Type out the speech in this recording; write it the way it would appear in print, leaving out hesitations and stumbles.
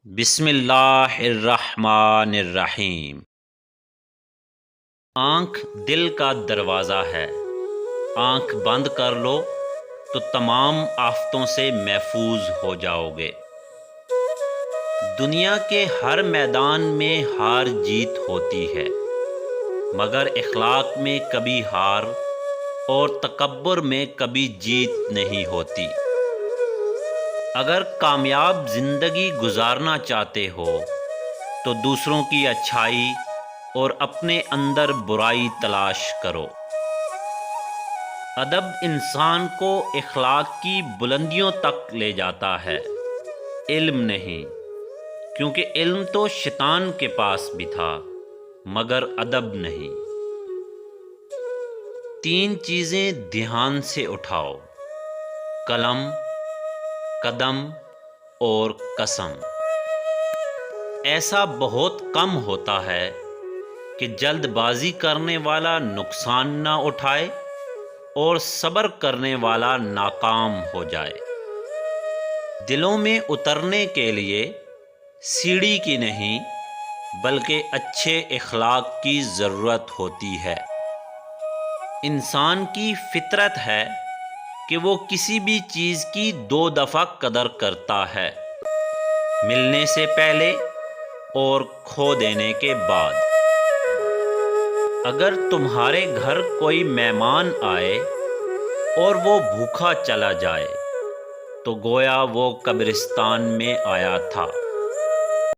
بسم اللہ الرحمن الرحیم۔ آنکھ دل کا دروازہ ہے، آنکھ بند کر لو تو تمام آفتوں سے محفوظ ہو جاؤ گے۔ دنیا کے ہر میدان میں ہار جیت ہوتی ہے، مگر اخلاق میں کبھی ہار اور تکبر میں کبھی جیت نہیں ہوتی۔ اگر کامیاب زندگی گزارنا چاہتے ہو تو دوسروں کی اچھائی اور اپنے اندر برائی تلاش کرو۔ ادب انسان کو اخلاق کی بلندیوں تک لے جاتا ہے، علم نہیں، کیونکہ علم تو شیطان کے پاس بھی تھا مگر ادب نہیں۔ تین چیزیں دھیان سے اٹھاؤ: قلم، قدم اور قسم۔ ایسا بہت کم ہوتا ہے کہ جلد بازی کرنے والا نقصان نہ اٹھائے اور صبر کرنے والا ناکام ہو جائے۔ دلوں میں اترنے کے لیے سیڑھی کی نہیں بلکہ اچھے اخلاق کی ضرورت ہوتی ہے۔ انسان کی فطرت ہے کہ وہ کسی بھی چیز کی دو دفعہ قدر کرتا ہے، ملنے سے پہلے اور کھو دینے کے بعد۔ اگر تمہارے گھر کوئی مہمان آئے اور وہ بھوکا چلا جائے تو گویا وہ قبرستان میں آیا تھا۔